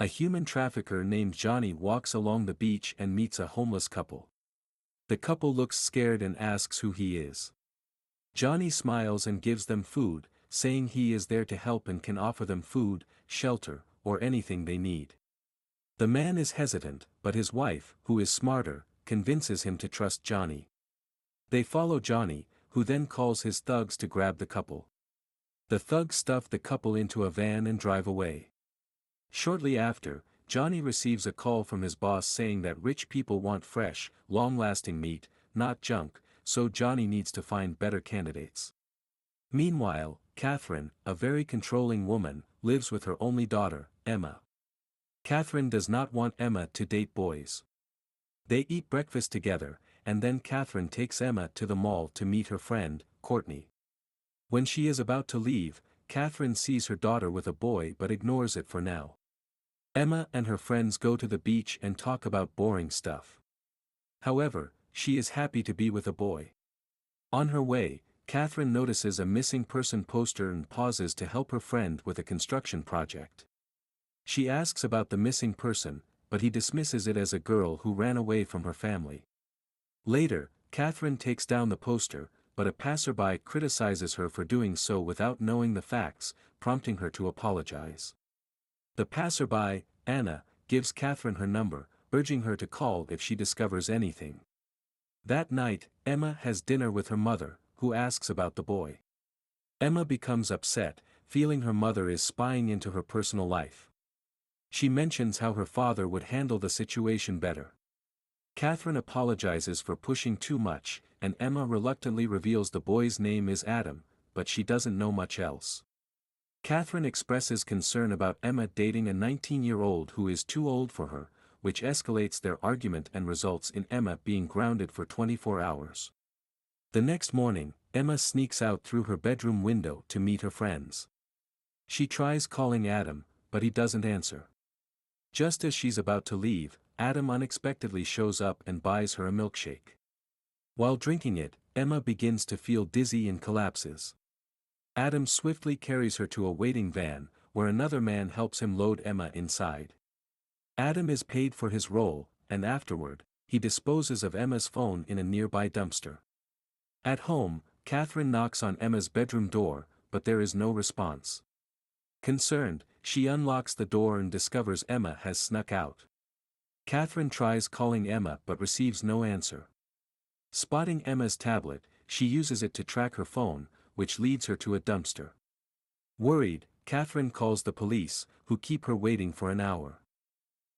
A human trafficker named Johnny walks along the beach and meets a homeless couple. The couple looks scared and asks who he is. Johnny smiles and gives them food, saying he is there to help and can offer them food, shelter, or anything they need. The man is hesitant, but his wife, who is smarter, convinces him to trust Johnny. They follow Johnny, who then calls his thugs to grab the couple. The thugs stuff the couple into a van and drive away. Shortly after, Johnny receives a call from his boss saying that rich people want fresh, long-lasting meat, not junk, so Johnny needs to find better candidates. Meanwhile, Katherine, a very controlling woman, lives with her only daughter, Emma. Katherine does not want Emma to date boys. They eat breakfast together, and then Katherine takes Emma to the mall to meet her friend, Courtney. When she is about to leave, Katherine sees her daughter with a boy but ignores it for now. Emma and her friends go to the beach and talk about boring stuff. However, she is happy to be with a boy. On her way, Katherine notices a missing person poster and pauses to help her friend with a construction project. She asks about the missing person, but he dismisses it as a girl who ran away from her family. Later, Katherine takes down the poster, but a passerby criticizes her for doing so without knowing the facts, prompting her to apologize. The passerby, Anna, gives Katherine her number, urging her to call if she discovers anything. That night, Emma has dinner with her mother, who asks about the boy. Emma becomes upset, feeling her mother is spying into her personal life. She mentions how her father would handle the situation better. Katherine apologizes for pushing too much, and Emma reluctantly reveals the boy's name is Adam, but she doesn't know much else. Katherine expresses concern about Emma dating a 19-year-old who is too old for her, which escalates their argument and results in Emma being grounded for 24 hours. The next morning, Emma sneaks out through her bedroom window to meet her friends. She tries calling Adam, but he doesn't answer. Just as she's about to leave, Adam unexpectedly shows up and buys her a milkshake. While drinking it, Emma begins to feel dizzy and collapses. Adam swiftly carries her to a waiting van, where another man helps him load Emma inside. Adam is paid for his role, and afterward, he disposes of Emma's phone in a nearby dumpster. At home, Katherine knocks on Emma's bedroom door, but there is no response. Concerned, she unlocks the door and discovers Emma has snuck out. Katherine tries calling Emma but receives no answer. Spotting Emma's tablet, she uses it to track her phone, which leads her to a dumpster. Worried, Katherine calls the police, who keep her waiting for an hour.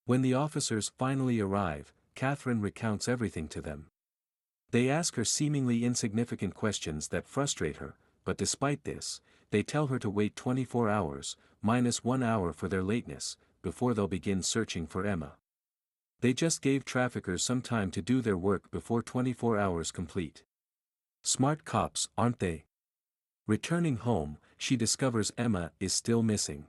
When the officers finally arrive, Katherine recounts everything to them. They ask her seemingly insignificant questions that frustrate her, but despite this, they tell her to wait 24 hours, minus 1 hour for their lateness, before they'll begin searching for Emma. They just gave traffickers some time to do their work before 24 hours complete. Smart cops, aren't they? Returning home, she discovers Emma is still missing.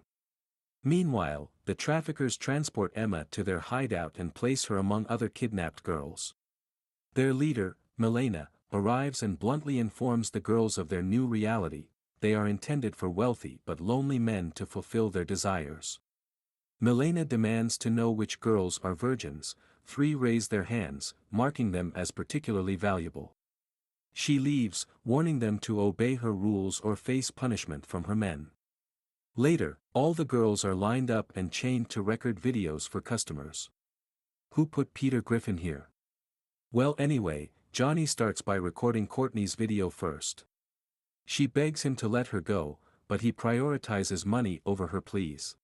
Meanwhile, the traffickers transport Emma to their hideout and place her among other kidnapped girls. Their leader, Milena, arrives and bluntly informs the girls of their new reality: they are intended for wealthy but lonely men to fulfill their desires. Milena demands to know which girls are virgins. 3 raise their hands, marking them as particularly valuable. She leaves, warning them to obey her rules or face punishment from her men. Later, all the girls are lined up and chained to record videos for customers. Who put Peter Griffin here? Well, anyway, Johnny starts by recording Courtney's video first. She begs him to let her go, but he prioritizes money over her pleas.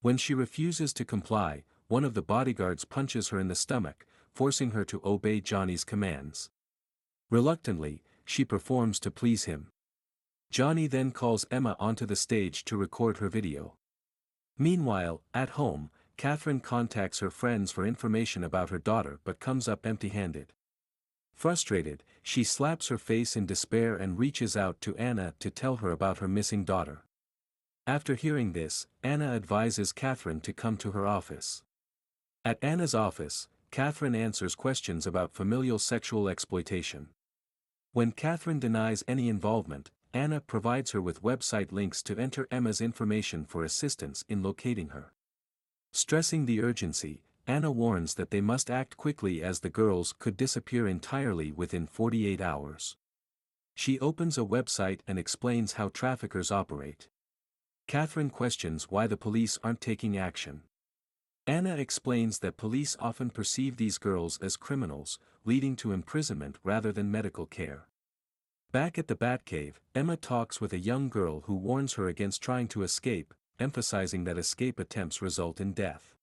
When she refuses to comply, one of the bodyguards punches her in the stomach, forcing her to obey Johnny's commands. Reluctantly, she performs to please him. Johnny then calls Emma onto the stage to record her video. Meanwhile, at home, Katherine contacts her friends for information about her daughter but comes up empty-handed. Frustrated, she slaps her face in despair and reaches out to Anna to tell her about her missing daughter. After hearing this, Anna advises Katherine to come to her office. At Anna's office, Katherine answers questions about familial sexual exploitation. When Katherine denies any involvement, Anna provides her with website links to enter Emma's information for assistance in locating her. Stressing the urgency, Anna warns that they must act quickly as the girls could disappear entirely within 48 hours. She opens a website and explains how traffickers operate. Katherine questions why the police aren't taking action. Anna explains that police often perceive these girls as criminals, leading to imprisonment rather than medical care. Back at the Batcave, Emma talks with a young girl who warns her against trying to escape, emphasizing that escape attempts result in death.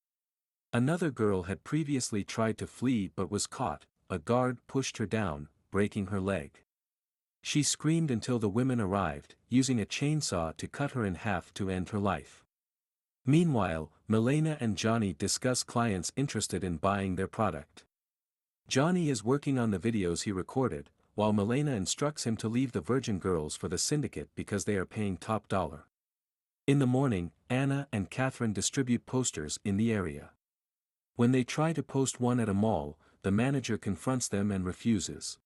Another girl had previously tried to flee but was caught. A guard pushed her down, breaking her leg. She screamed until the women arrived, using a chainsaw to cut her in half to end her life. Meanwhile, Milena and Johnny discuss clients interested in buying their product. Johnny is working on the videos he recorded, while Milena instructs him to leave the virgin girls for the syndicate because they are paying top dollar. In the morning, Anna and Katherine distribute posters in the area. When they try to post one at a mall, the manager confronts them and refuses.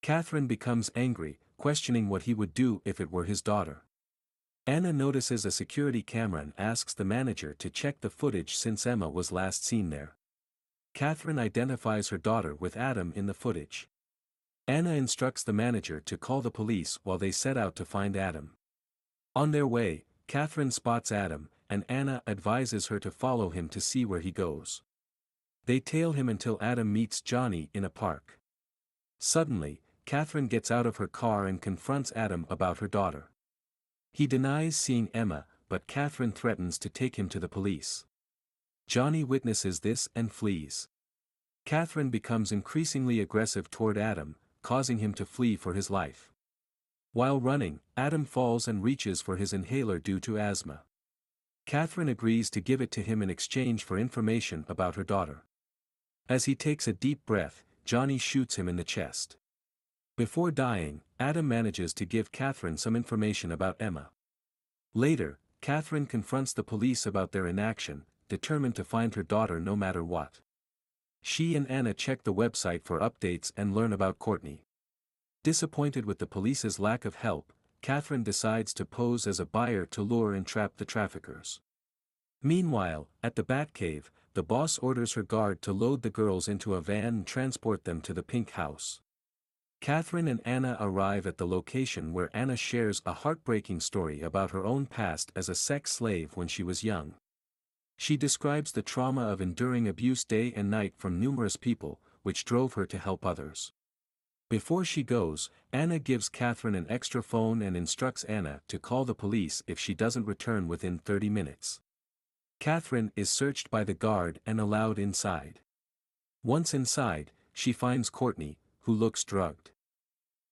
Katherine becomes angry, questioning what he would do if it were his daughter. Anna notices a security camera and asks the manager to check the footage since Emma was last seen there. Katherine identifies her daughter with Adam in the footage. Anna instructs the manager to call the police while they set out to find Adam. On their way, Katherine spots Adam, and Anna advises her to follow him to see where he goes. They tail him until Adam meets Johnny in a park. Suddenly, Katherine gets out of her car and confronts Adam about her daughter. He denies seeing Emma, but Katherine threatens to take him to the police. Johnny witnesses this and flees. Katherine becomes increasingly aggressive toward Adam, causing him to flee for his life. While running, Adam falls and reaches for his inhaler due to asthma. Katherine agrees to give it to him in exchange for information about her daughter. As he takes a deep breath, Johnny shoots him in the chest. Before dying, Adam manages to give Katherine some information about Emma. Later, Katherine confronts the police about their inaction, determined to find her daughter no matter what. She and Anna check the website for updates and learn about Courtney. Disappointed with the police's lack of help, Katherine decides to pose as a buyer to lure and trap the traffickers. Meanwhile, at the Batcave, the boss orders her guard to load the girls into a van and transport them to the Pink House. Katherine and Anna arrive at the location where Anna shares a heartbreaking story about her own past as a sex slave when she was young. She describes the trauma of enduring abuse day and night from numerous people, which drove her to help others. Before she goes, Anna gives Katherine an extra phone and instructs Anna to call the police if she doesn't return within 30 minutes. Katherine is searched by the guard and allowed inside. Once inside, she finds Courtney, who looks drugged.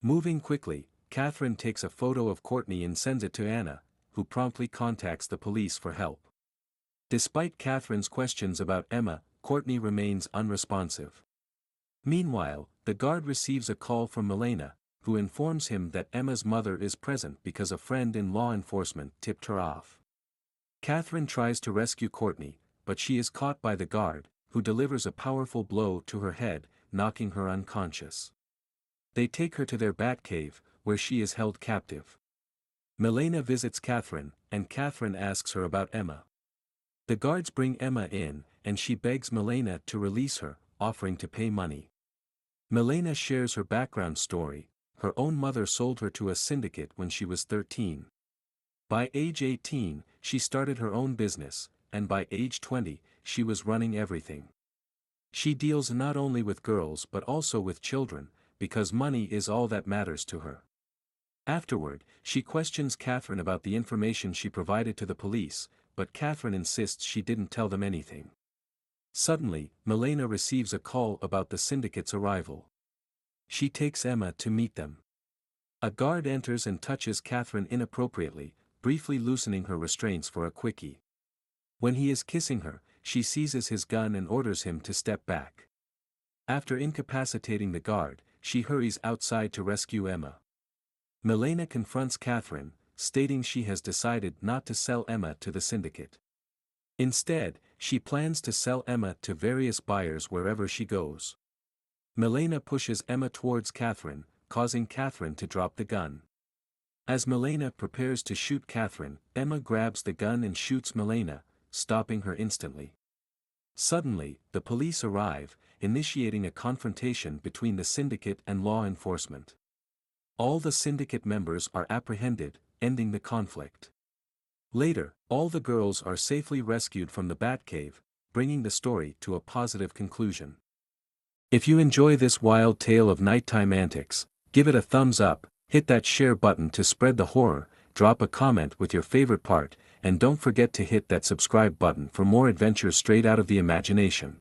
Moving quickly, Katherine takes a photo of Courtney and sends it to Anna, who promptly contacts the police for help. Despite Katherine's questions about Emma, Courtney remains unresponsive. Meanwhile, the guard receives a call from Milena, who informs him that Emma's mother is present because a friend in law enforcement tipped her off. Katherine tries to rescue Courtney, but she is caught by the guard, who delivers a powerful blow to her head, knocking her unconscious. They take her to their Batcave, where she is held captive. Milena visits Katherine, and Katherine asks her about Emma. The guards bring Emma in, and she begs Milena to release her, offering to pay money. Milena shares her background story. Her own mother sold her to a syndicate when she was 13. By age 18, she started her own business, and by age 20, she was running everything. She deals not only with girls but also with children, because money is all that matters to her. Afterward, she questions Katherine about the information she provided to the police, but Katherine insists she didn't tell them anything. Suddenly, Milena receives a call about the syndicate's arrival. She takes Emma to meet them. A guard enters and touches Katherine inappropriately, briefly loosening her restraints for a quickie. When he is kissing her, she seizes his gun and orders him to step back. After incapacitating the guard, she hurries outside to rescue Emma. Milena confronts Katherine, stating she has decided not to sell Emma to the syndicate. Instead, she plans to sell Emma to various buyers wherever she goes. Milena pushes Emma towards Katherine, causing Katherine to drop the gun. As Milena prepares to shoot Katherine, Emma grabs the gun and shoots Milena, stopping her instantly. Suddenly, the police arrive, initiating a confrontation between the syndicate and law enforcement. All the syndicate members are apprehended, ending the conflict. Later, all the girls are safely rescued from the Batcave, bringing the story to a positive conclusion. If you enjoy this wild tale of nighttime antics, give it a thumbs up, hit that share button to spread the horror, drop a comment with your favorite part, and don't forget to hit that subscribe button for more adventures straight out of the imagination.